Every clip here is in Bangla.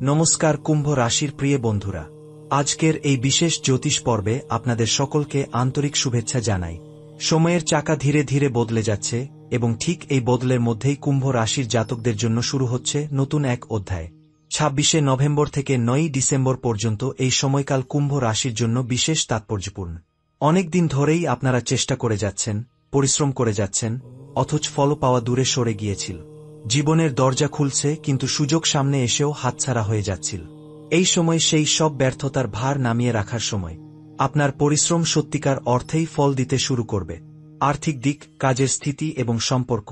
নমস্কার কুম্ভ রাশির প্রিয় বন্ধুরা, আজকের এই বিশেষ জ্যোতিষ পর্বে আপনাদের সকলকে আন্তরিক শুভেচ্ছা জানাই। সময়ের চাকা ধীরে ধীরে বদলে যাচ্ছে এবং ঠিক এই বদলের মধ্যেই কুম্ভ রাশির জাতকদের জন্য শুরু হচ্ছে নতুন এক অধ্যায়। 26শে নভেম্বর থেকে 9ই ডিসেম্বর পর্যন্ত এই সময়কাল কুম্ভ রাশির জন্য বিশেষ তাৎপর্যপূর্ণ। অনেক দিন ধরেই আপনারা চেষ্টা করে যাচ্ছেন, পরিশ্রম করে যাচ্ছেন, অথচ ফল পাওয়া দূরে সরে গিয়েছিল। জীবনের দরজা খুলছে কিন্তু সুযোগ সামনে এসেও হাতছাড়া হয়ে যাচ্ছিল। এই সময় সেই সব ব্যর্থতার ভার নামিয়ে রাখার সময়। আপনার পরিশ্রম সত্যিকার অর্থেই ফল দিতে শুরু করবে। আর্থিক দিক, কাজের স্থিতি এবং সম্পর্ক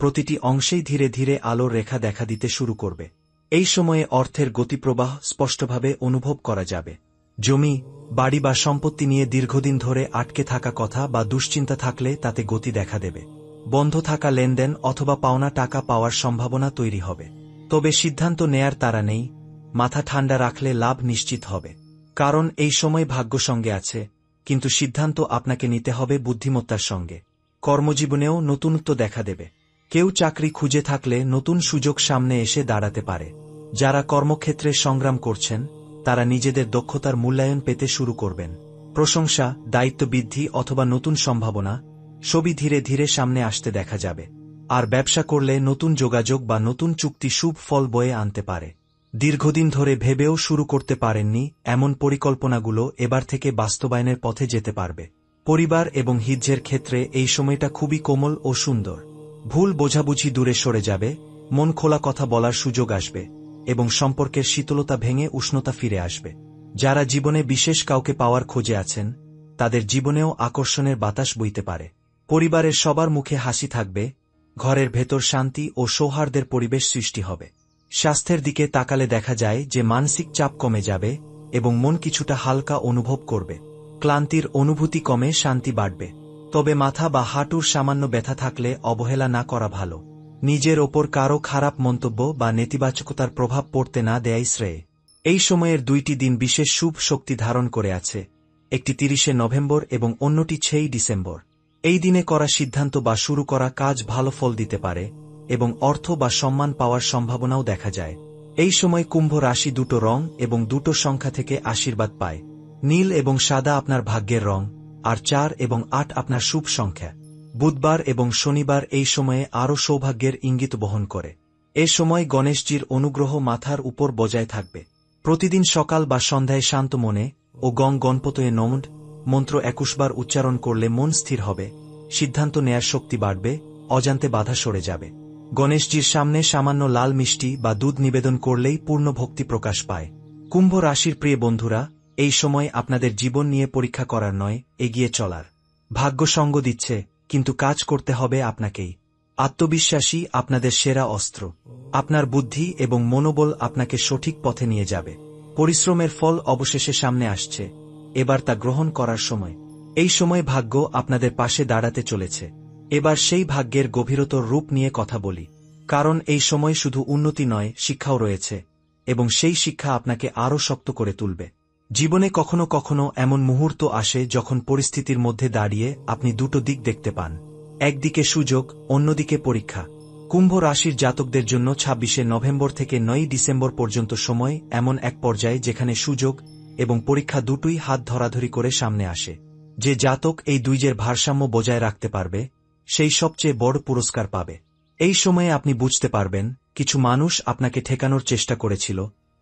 প্রতিটি অংশেই ধীরে ধীরে আলোর রেখা দেখা দিতে শুরু করবে। এই সময়ে অর্থের গতিপ্রবাহ স্পষ্টভাবে অনুভব করা যাবে। জমি, বাড়ি বা সম্পত্তি নিয়ে দীর্ঘদিন ধরে আটকে থাকা কথা বা দুশ্চিন্তা থাকলে তাতে গতি দেখা দেবে। বন্ধ থাকা লেনদেন অথবা পাওনা টাকা পাওয়ার সম্ভাবনা তৈরি হবে। তবে সিদ্ধান্ত নেয়ার তাড়া নেই, মাথা ঠান্ডা রাখলে লাভ নিশ্চিত হবে। কারণ এই সময় ভাগ্য সঙ্গে আছে, কিন্তু সিদ্ধান্ত আপনাকে নিতে হবে বুদ্ধিমত্তার সঙ্গে। কর্মজীবনেও নতুনত্ব দেখা দেবে। কেউ চাকরি খুঁজে থাকলে নতুন সুযোগ সামনে এসে দাঁড়াতে পারে। যারা কর্মক্ষেত্রে সংগ্রাম করছেন তারা নিজেদের দক্ষতার মূল্যায়ন পেতে শুরু করবেন। প্রশংসা, দায়িত্ব বৃদ্ধি অথবা নতুন সম্ভাবনা সবই ধীরে ধীরে সামনে আসতে দেখা যাবে। আর ব্যবসা করলে নতুন যোগাযোগ বা নতুন চুক্তি শুভ ফল বয়ে আনতে পারে। দীর্ঘদিন ধরে ভেবেও শুরু করতে পারেননি এমন পরিকল্পনাগুলো এবার থেকে বাস্তবায়নের পথে যেতে পারবে। পরিবার এবং হিজ্জের ক্ষেত্রে এই সময়টা খুবই কোমল ও সুন্দর। ভুল বোঝাবুঝি দূরে সরে যাবে, মন খোলা কথা বলার সুযোগ আসবে এবং সম্পর্কের শীতলতা ভেঙে উষ্ণতা ফিরে আসবে। যারা জীবনে বিশেষ কাউকে পাওয়ার খোঁজে আছেন তাদের জীবনেও আকর্ষণের বাতাস বইতে পারে। পরিবারের সবার মুখে হাসি থাকবে, ঘরের ভেতর শান্তি ও সৌহার্দ্যের পরিবেশ সৃষ্টি হবে। স্বাস্থ্যের দিকে তাকালে দেখা যায় যে মানসিক চাপ কমে যাবে এবং মন কিছুটা হালকা অনুভব করবে। ক্লান্তির অনুভূতি কমে শান্তি বাড়বে। তবে মাথা বা হাঁটুর সামান্য ব্যথা থাকলে অবহেলা না করা ভালো। নিজের ওপর কারো খারাপ মন্তব্য বা নেতিবাচকতার প্রভাব পড়তে না দেয়াই শ্রেয়। এই সময়ের দুইটি দিন বিশেষ শুভ শক্তি ধারণ করে আছে, একটি 30শে নভেম্বর এবং অন্যটি 6ই ডিসেম্বর। এই দিনে করা সিদ্ধান্ত বা শুরু করা কাজ ভালো ফল দিতে পারে এবং অর্থ বা সম্মান পাওয়ার সম্ভাবনাও দেখা যায়। এই সময় কুম্ভ রাশি দুটো রং এবং দুটো সংখ্যা থেকে আশীর্বাদ পায়। নীল এবং সাদা আপনার ভাগ্যের রং, আর 4 এবং 8 আপনার শুভ সংখ্যা। বুধবার এবং শনিবার এই সময়ে আরও সৌভাগ্যের ইঙ্গিত বহন করে। এ সময় গণেশজির অনুগ্রহ মাথার উপর বজায় থাকবে। প্রতিদিন সকাল বা সন্ধ্যায় শান্ত মনে ও গণপতয়ে নমঃ মন্ত্র 21 বার উচ্চারণ করলে মন স্থির হবে, সিদ্ধান্ত নেয়ার শক্তি বাড়বে, অজান্তে বাধা সরে যাবে। গণেশজির সামনে সামান্য লাল মিষ্টি বা দুধ নিবেদন করলেই পূর্ণ ভক্তি প্রকাশ পায়। কুম্ভ রাশির প্রিয় বন্ধুরা, এই সময় আপনাদের জীবন নিয়ে পরীক্ষা করার নয়, এগিয়ে চলার। ভাগ্য সঙ্গ দিচ্ছে, কিন্তু কাজ করতে হবে আপনাকেই। আত্মবিশ্বাসী আপনাদের সেরা অস্ত্র। আপনার বুদ্ধি এবং মনোবল আপনাকে সঠিক পথে নিয়ে যাবে। পরিশ্রমের ফল অবশেষে সামনে আসছে, এবার তা গ্রহণ করার সময়। এই সময় ভাগ্য আপনাদের পাশে দাঁড়াতে চলেছে। এবার সেই ভাগ্যের গভীরতর রূপ নিয়ে কথা বলি। কারণ এই সময় শুধু উন্নতি নয়, শিক্ষাও রয়েছে এবং সেই শিক্ষা আপনাকে আরও শক্ত করে তুলবে। জীবনে কখনো কখনো এমন মুহূর্ত আসে যখন পরিস্থিতির মধ্যে দাঁড়িয়ে আপনি দুটো দিক দেখতে পান, একদিকে সুযোগ, অন্যদিকে পরীক্ষা। কুম্ভ রাশির জাতকদের জন্য 26শে নভেম্বর থেকে 9ই ডিসেম্বর পর্যন্ত সময় এমন এক পর্যায়ে যেখানে সুযোগ এবং পরীক্ষা দুটোই হাত ধরাধরি করে সামনে আসে। যে জাতক এই দুইয়ের ভারসাম্য বজায় রাখতে পারবে সেই সবচেয়ে বড় পুরস্কার পাবে। এই সময়ে আপনি বুঝতে পারবেন, কিছু মানুষ আপনাকে ঠেকানোর চেষ্টা করেছিল,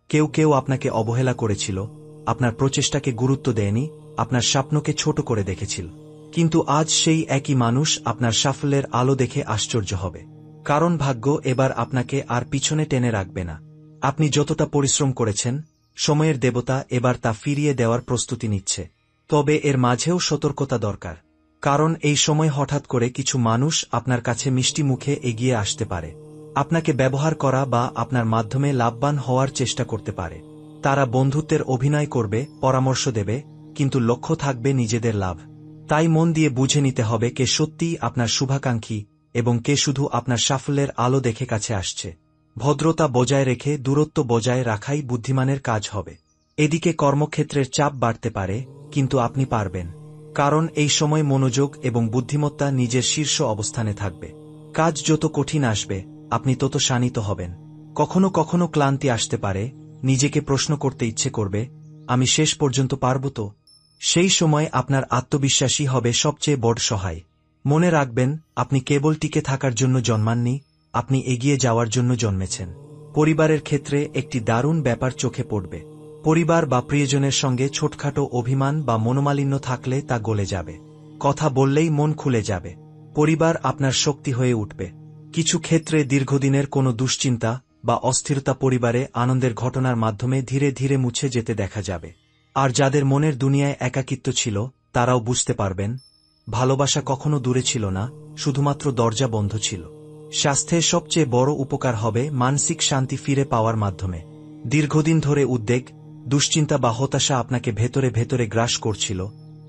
কেউ কেউ আপনাকে অবহেলা করেছিল, আপনার প্রচেষ্টাকে গুরুত্ব দেয়নি, আপনার স্বপ্নকে ছোট করে দেখেছিল। কিন্তু আজ সেই একই মানুষ আপনার সাফল্যের আলো দেখে আশ্চর্য হবে। কারণ ভাগ্য এবার আপনাকে আর পিছনে টেনে রাখবে না। আপনি যতটা পরিশ্রম করেছেন, সময়ের দেবতা এবার তা ফিরিয়ে দেওয়ার প্রস্তুতি নিচ্ছে। তবে এর মাঝেও সতর্কতা দরকার। কারণ এই সময় হঠাৎ করে কিছু মানুষ আপনার কাছে মিষ্টি মুখে এগিয়ে আসতে পারে। আপনাকে ব্যবহার করা বা আপনার মাধ্যমে লাভবান হওয়ার চেষ্টা করতে পারে। তারা বন্ধুত্বের অভিনয় করবে, পরামর্শ দেবে, কিন্তু লক্ষ্য থাকবে নিজেদের লাভ। তাই মন দিয়ে বুঝে নিতে হবে কে সত্যিই আপনার শুভাকাঙ্ক্ষী এবং কে শুধু আপনার সাফল্যের আলো দেখে কাছে আসছে। ভদ্রতা বজায় রেখে দূরত্ব বজায় রাখাই বুদ্ধিমানের কাজ হবে। এদিকে কর্মক্ষেত্রের চাপ বাড়তে পারে, কিন্তু আপনি পারবেন। কারণ এই সময় মনোযোগ এবং বুদ্ধিমত্তা নিজের শীর্ষ অবস্থানে থাকবে। কাজ যত কঠিন আসবে আপনি তত শানিত হবেন। কখনো কখনো ক্লান্তি আসতে পারে, নিজেকে প্রশ্ন করতে ইচ্ছে করবে, আমি শেষ পর্যন্ত পারব তো? সেই সময় আপনার আত্মবিশ্বাসী হবে সবচেয়ে বড় সহায়। মনে রাখবেন, আপনি কেবল টিকে থাকার জন্য জন্মাননি, আপনি এগিয়ে যাওয়ার জন্য জন্মেছেন। পরিবারের ক্ষেত্রে একটি দারুণ ব্যাপার চোখে পড়বে। পরিবার বা প্রিয়জনের সঙ্গে ছোটখাটো অভিমান বা মনোমালিন্য থাকলে তা গলে যাবে। কথা বললেই মন খুলে যাবে। পরিবার আপনার শক্তি হয়ে উঠবে। কিছু ক্ষেত্রে দীর্ঘদিনের কোনো দুশ্চিন্তা বা অস্থিরতা পরিবারে আনন্দের ঘটনার মাধ্যমে ধীরে ধীরে মুছে যেতে দেখা যাবে। আর যাদের মনের দুনিয়ায় একাকিত্ব ছিল, তারাও বুঝতে পারবেন, ভালোবাসা কখনো দূরে ছিল না, শুধুমাত্র দরজা বন্ধ ছিল। স্বাস্থ্যের সবচেয়ে বড় উপকার হবে মানসিক শান্তি ফিরে পাওয়ার মাধ্যমে। দীর্ঘদিন ধরে উদ্বেগ, দুশ্চিন্তা বা হতাশা আপনাকে ভেতরে ভেতরে গ্রাস করছিল,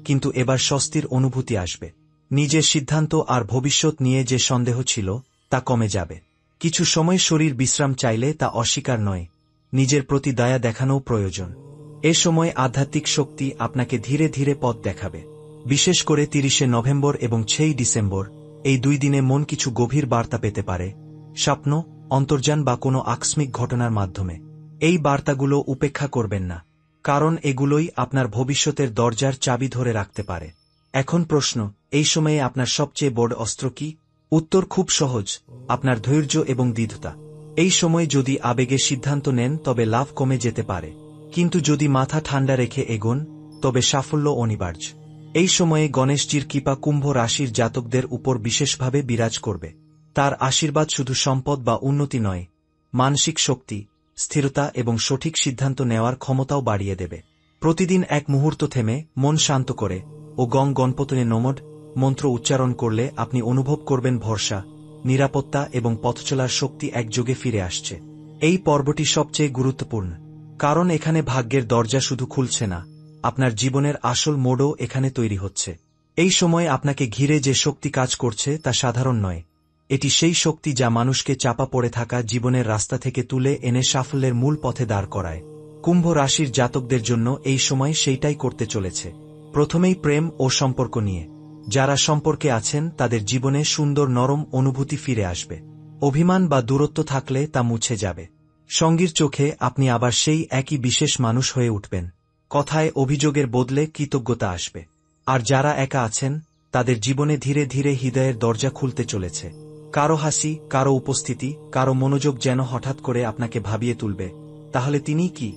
কিন্তু এবার স্বস্তির অনুভূতি আসবে। নিজের সিদ্ধান্ত আর ভবিষ্যৎ নিয়ে যে সন্দেহ ছিল, তা কমে যাবে। কিছু সময় শরীর বিশ্রাম চাইলে তা অস্বীকার নয়, নিজের প্রতি দয়া দেখানোও প্রয়োজন। এ সময় আধ্যাত্মিক শক্তি আপনাকে ধীরে ধীরে পথ দেখাবে। বিশেষ করে 30শে নভেম্বর এবং 6ই ডিসেম্বর, এই 2 দিনে মন কিছু গভীর বার্তা পেতে পারে, স্বপ্ন, অন্তর্যান বা কোনো আকস্মিক ঘটনার মাধ্যমে। এই বার্তাগুলো উপেক্ষা করবেন না, কারণ এগুলোই আপনার ভবিষ্যতের দরজার চাবি ধরে রাখতে পারে। এখন প্রশ্ন, এই সময়ে আপনার সবচেয়ে বড় অস্ত্র কি? উত্তর খুব সহজ, আপনার ধৈর্য এবং দৃঢ়তা। এই সময় যদি আবেগে সিদ্ধান্ত নেন তবে লাভ কমে যেতে পারে, কিন্তু যদি মাথা ঠান্ডা রেখে এগোন, তবে সাফল্য অনিবার্য। এই সময়ে গণেশজির কৃপা কুম্ভ রাশির জাতকদের উপর বিশেষভাবে বিরাজ করবে। তার আশীর্বাদ শুধু সম্পদ বা উন্নতি নয়, মানসিক শক্তি, স্থিরতা এবং সঠিক সিদ্ধান্ত নেওয়ার ক্ষমতাও বাড়িয়ে দেবে। প্রতিদিন এক মুহূর্ত থেমে মন শান্ত করে ও গং গণপতনে নমঃ মন্ত্র উচ্চারণ করলে আপনি অনুভব করবেন ভরসা, নিরাপত্তা এবং পথচলার শক্তি একযোগে ফিরে আসছে। এই পর্বটি সবচেয়ে গুরুত্বপূর্ণ, কারণ এখানে ভাগ্যের দরজা শুধু খুলছে না, আপনার জীবনের আসল মোড়ও এখানে তৈরি হচ্ছে। এই সময় আপনাকে ঘিরে যে শক্তি কাজ করছে তা সাধারণ নয়, এটি সেই শক্তি যা মানুষকে চাপা পড়ে থাকা জীবনের রাস্তা থেকে তুলে এনে সাফল্যের মূল পথে দাঁড় করায়। কুম্ভ রাশির জাতকদের জন্য এই সময় সেইটাই করতে চলেছে। প্রথমেই প্রেম ও সম্পর্ক নিয়ে। যারা সম্পর্কে আছেন তাদের জীবনে সুন্দর নরম অনুভূতি ফিরে আসবে। অভিমান বা দূরত্ব থাকলে তা মুছে যাবে। সঙ্গীর চোখে আপনি আবার সেই একই বিশেষ মানুষ হয়ে উঠবেন। কথায় অভিযোগের বদলে কৃতজ্ঞতা আসবে। আর যারা একা আছেন, তাদের জীবনে ধীরে ধীরে হৃদয়ের দরজা খুলতে চলেছে। কারো হাসি, কারো উপস্থিতি, কারো মনোযোগ যেন হঠাৎ করে আপনাকে ভাবিয়ে তুলবে, তাহলে তিনিই কি?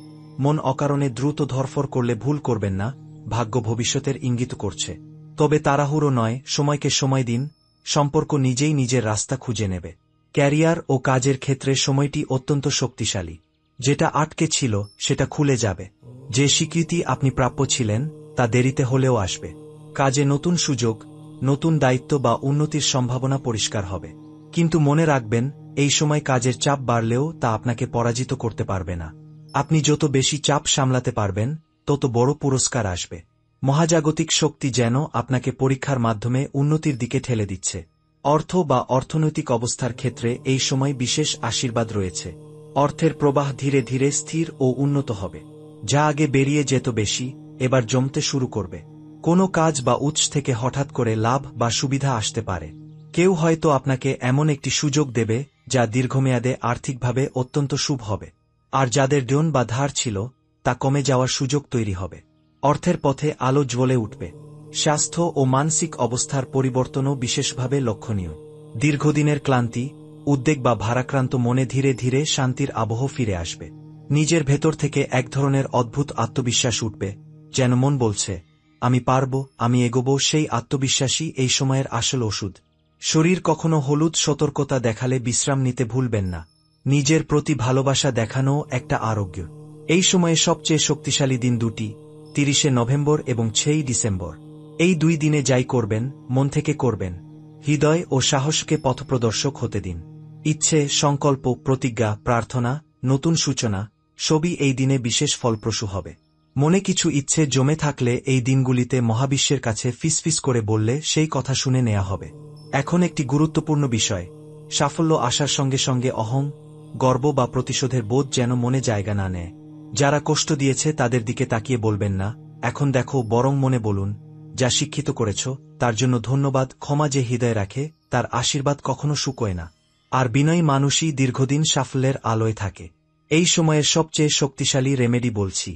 মন অকারণে দ্রুত ধরফর করলে ভুল করবেন না, ভাগ্য ভবিষ্যতের ইঙ্গিত করছে। তবে তাড়াহুড়ো নয়, সময়কে সময় দিন, সম্পর্ক নিজেই নিজের রাস্তা খুঁজে নেবে। ক্যারিয়ার ও কাজের ক্ষেত্রে সময়টি অত্যন্ত শক্তিশালী। যেটা আটকে ছিল সেটা খুলে যাবে। যে স্বীকৃতি আপনি প্রাপ্য ছিলেন তা দেরিতে হলেও আসবে। কাজে নতুন সুযোগ, নতুন দায়িত্ব বা উন্নতির সম্ভাবনা পরিষ্কার হবে। কিন্তু মনে রাখবেন, এই সময় কাজের চাপ বাড়লেও তা আপনাকে পরাজিত করতে পারবে না। আপনি যত বেশি চাপ সামলাতে পারবেন, তত বড় পুরস্কার আসবে। মহাজাগতিক শক্তি যেন আপনাকে পরীক্ষার মাধ্যমে উন্নতির দিকে ঠেলে দিচ্ছে। অর্থ বা অর্থনৈতিক অবস্থার ক্ষেত্রে এই সময় বিশেষ আশীর্বাদ রয়েছে। অর্থের প্রবাহ ধীরে ধীরে স্থির ও উন্নত হবে। যা আগে বেরিয়ে যেত বেশি, এবার জমতে শুরু করবে। কোনো কাজ বা উৎস থেকে হঠাৎ করে লাভ বা সুবিধা আসতে পারে। কেউ হয়তো আপনাকে এমন একটি সুযোগ দেবে যা দীর্ঘমেয়াদে আর্থিকভাবে অত্যন্ত শুভ হবে। আর যাদের ঋণ বা ধার ছিল, তা কমে যাওয়ার সুযোগ তৈরি হবে। অর্থের পথে আলো জ্বলে উঠবে। স্বাস্থ্য ও মানসিক অবস্থার পরিবর্তনও বিশেষভাবে লক্ষণীয়। দীর্ঘদিনের ক্লান্তি, উদ্বেগ বা ভারাক্রান্ত মনে ধীরে ধীরে শান্তির আবহ ফিরে আসবে। নিজের ভেতর থেকে এক ধরনের অদ্ভুত আত্মবিশ্বাস উঠবে, যেন মন বলছে, আমি পারব, আমি এগোব। সেই আত্মবিশ্বাসই এই সময়ের আসল ওষুধ। শরীর কখনো হলুদ সতর্কতা দেখালে বিশ্রাম নিতে ভুলবেন না। নিজের প্রতি ভালোবাসা দেখানোও একটা আরোগ্য। এই সময়ে সবচেয়ে শক্তিশালী দিন দুটি, 30শে নভেম্বর এবং 6ই ডিসেম্বর। এই 2 দিনে যাই করবেন, মন থেকে করবেন। হৃদয় ও সাহসকে পথপ্রদর্শক হতে দিন। ইচ্ছে, সংকল্প, প্রতিজ্ঞা, প্রার্থনা, নতুন সূচনা, সবই এই দিনে বিশেষ ফলপ্রসূ হবে। মনে কিছু ইচ্ছে জমে থাকলে এই দিনগুলিতে মহাবিশ্বের কাছে ফিসফিস করে বললে সেই কথা শুনে নেওয়া হবে। এখন একটি গুরুত্বপূর্ণ বিষয়, সাফল্য আসার সঙ্গে সঙ্গে অহং, গর্ব বা প্রতিশোধের বোধ যেন মনে জায়গা না নেয়। যারা কষ্ট দিয়েছে তাদের দিকে তাকিয়ে বলবেন না, এখন দেখো, বরং মনে বলুন, যা শিক্ষিত করেছ তার জন্য ধন্যবাদ। ক্ষমা যে হৃদয়ে রাখে তার আশীর্বাদ কখনো শুকোয় না। আর বিনয়ী মানুষই দীর্ঘদিন সাফল্যের আলোয় থাকে। এই সময়ের সবচেয়ে শক্তিশালী রেমেডি বলছি।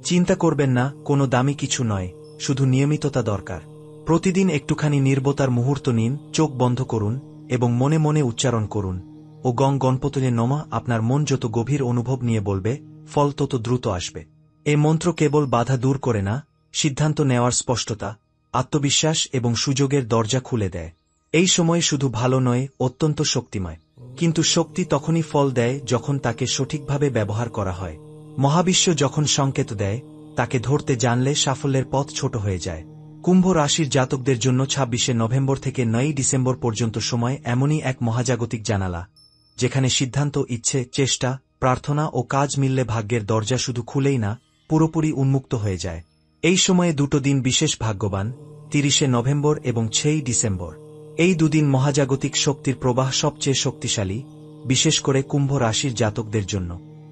চিন্তা করবেন না, কোনো দামি কিছু নয়, শুধু নিয়মিততা দরকার। প্রতিদিন একটুখানি নির্বতার মুহূর্ত নিন, চোখ বন্ধ করুন এবং মনে মনে উচ্চারণ করুন, ও গং গণপতয়ে নমঃ। আপনার মন যত গভীর অনুভব নিয়ে বলবে, ফল তত দ্রুত আসবে। এই মন্ত্র কেবল বাধা দূর করে না, সিদ্ধান্ত নেওয়ার স্পষ্টতা, আত্মবিশ্বাস এবং সুযোগের দরজা খুলে দেয়। এই সময় শুধু ভালো নয়, অত্যন্ত শক্তিময়। কিন্তু শক্তি তখনই ফল দেয় যখন তাকে সঠিকভাবে ব্যবহার করা হয়। মহাবিশ্ব যখন সংকেত দেয়, তাকে ধরতে জানলে সাফল্যের পথ ছোট হয়ে যায়। কুম্ভ রাশির জাতকদের জন্য ২৬শে নভেম্বর থেকে ৯ই ডিসেম্বর পর্যন্ত সময় এমনই এক মহাজাগতিক জানালা, যেখানে সিদ্ধান্ত, ইচ্ছে, চেষ্টা, প্রার্থনা ও কাজ মিললে ভাগ্যের দরজা শুধু খুলেই না, পুরোপুরি উন্মুক্ত হয়ে যায়। এই সময়ে দুটো দিন বিশেষ ভাগ্যবান, ৩০শে নভেম্বর এবং ৬ই ডিসেম্বর। এই দুদিন মহাজাগতিক শক্তির প্রবাহ সবচেয়ে শক্তিশালী, বিশেষ করে কুম্ভ রাশির জাতকদের জন্য।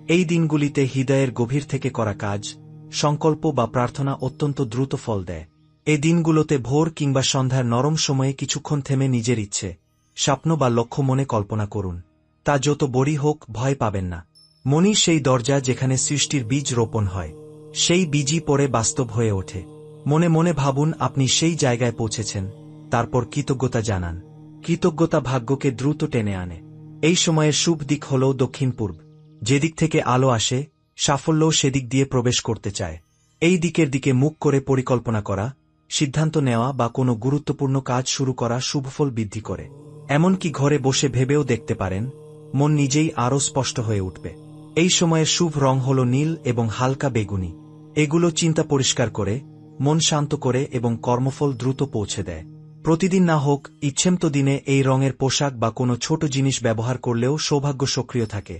এই দিনগুলিতে হৃদয়ের গভীর থেকে করা কাজ, সংকল্প বা প্রার্থনা অত্যন্ত দ্রুত ফল দেয়। এই দিনগুলোতে ভোর কিংবা সন্ধ্যার নরম সময়ে কিছুক্ষণ থেমে নিজের ইচ্ছে, স্বপ্ন বা লক্ষ্য মনে কল্পনা করুন। তা যত বড়ই হোক, ভয় পাবেন না। মনই সেই দরজা যেখানে সৃষ্টির বীজ রোপণ হয়। সেই বীজই পরে বাস্তব হয়ে ওঠে। মনে মনে ভাবুন আপনি সেই জায়গায় পৌঁছেছেন, তারপর কৃতজ্ঞতা জানান। কৃতজ্ঞতা ভাগ্যকে দ্রুত টেনে আনে। এই সময়ের শুভ দিক হল দক্ষিণ পূর্ব। যেদিক থেকে আলো আসে, সাফল্যও সেদিক দিয়ে প্রবেশ করতে চায়। এই দিকের দিকে মুখ করে পরিকল্পনা করা, সিদ্ধান্ত নেওয়া বা কোনো গুরুত্বপূর্ণ কাজ শুরু করা শুভফল বৃদ্ধি করে। এমনকি ঘরে বসে ভেবেও দেখতে পারেন, মন নিজেই আরও স্পষ্ট হয়ে উঠবে। এই সময়ের শুভ রং হল নীল এবং হালকা বেগুনি। এগুলো চিন্তা পরিষ্কার করে, মন শান্ত করে এবং কর্মফল দ্রুত পৌঁছে দেয়। প্রতিদিন না হোক, ইচ্ছেমতো দিনে এই রঙের পোশাক বা কোনো ছোট জিনিস ব্যবহার করলেও সৌভাগ্য সক্রিয় থাকে,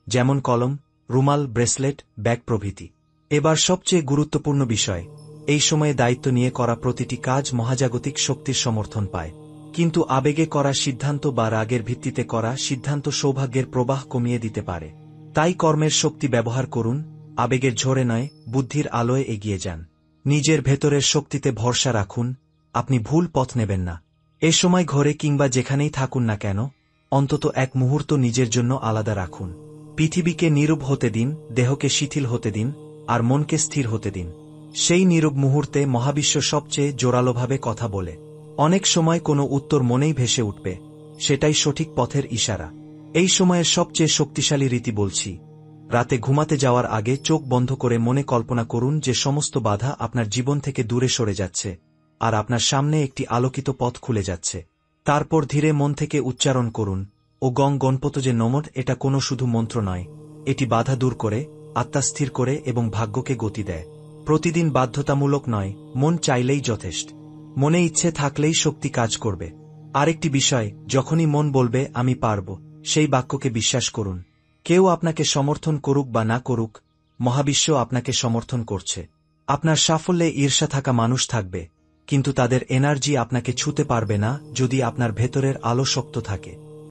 যেমন কলম, রুমাল, ব্রেসলেট, ব্যাগ প্রভৃতি। এবার সবচেয়ে গুরুত্বপূর্ণ বিষয়, এই সময়ে দায়িত্ব নিয়ে করা প্রতিটি কাজ মহাজাগতিক শক্তির সমর্থন পায়। কিন্তু আবেগে করা সিদ্ধান্ত বা রাগের ভিত্তিতে করা সিদ্ধান্ত সৌভাগ্যের প্রবাহ কমিয়ে দিতে পারে। তাই কর্মের শক্তি ব্যবহার করুন, আবেগের ঝড়ে নয়, বুদ্ধির আলোয় এগিয়ে যান। নিজের ভেতরের শক্তিতে ভরসা রাখুন, আপনি ভুল পথ নেবেন না। এ সময় ঘরে কিংবা যেখানেই থাকুন না কেন, অন্তত এক মুহূর্ত নিজের জন্য আলাদা রাখুন। পৃথিবীকে নীরব হতে দিন, দেহকে শিথিল হতে দিন, আর মনকে স্থির হতে দিন। সেই নীরব মুহূর্তে মহাবিশ্ব সবচেয়ে জোরালোভাবে কথা বলে। অনেক সময় কোনো উত্তর মনেই ভেসে উঠবে, সেটাই সঠিক পথের ইশারা। এই সময়ের সবচেয়ে শক্তিশালী রীতি বলছি। রাতে ঘুমাতে যাওয়ার আগে চোখ বন্ধ করে মনে কল্পনা করুন যে সমস্ত বাধা আপনার জীবন থেকে দূরে সরে যাচ্ছে, আর আপনার সামনে একটি আলোকিত পথ খুলে যাচ্ছে। তারপর ধীরে মন থেকে উচ্চারণ করুন, ও গং গণপতয়ে নমঃ। এটা কোনো শুধু মন্ত্র নয়, এটি বাধা দূর করে, আত্মা স্থির করে এবং ভাগ্যকে গতি দেয়। প্রতিদিন বাধ্যতামূলক নয়, মন চাইলেই যথেষ্ট। মনে ইচ্ছে থাকলেই শক্তি কাজ করবে। আরেকটি বিষয়, যখনই মন বলবে আমি পারব, সেই বাক্যকে বিশ্বাস করুন। কেউ আপনাকে সমর্থন করুক বা না করুক, মহাবিশ্ব আপনাকে সমর্থন করছে। আপনার সাফল্যে ঈর্ষা থাকা মানুষ থাকবে, কিন্তু তাদের এনার্জি আপনাকে ছুঁতে পারবে না যদি আপনার ভেতরের আলো শক্ত থাকে।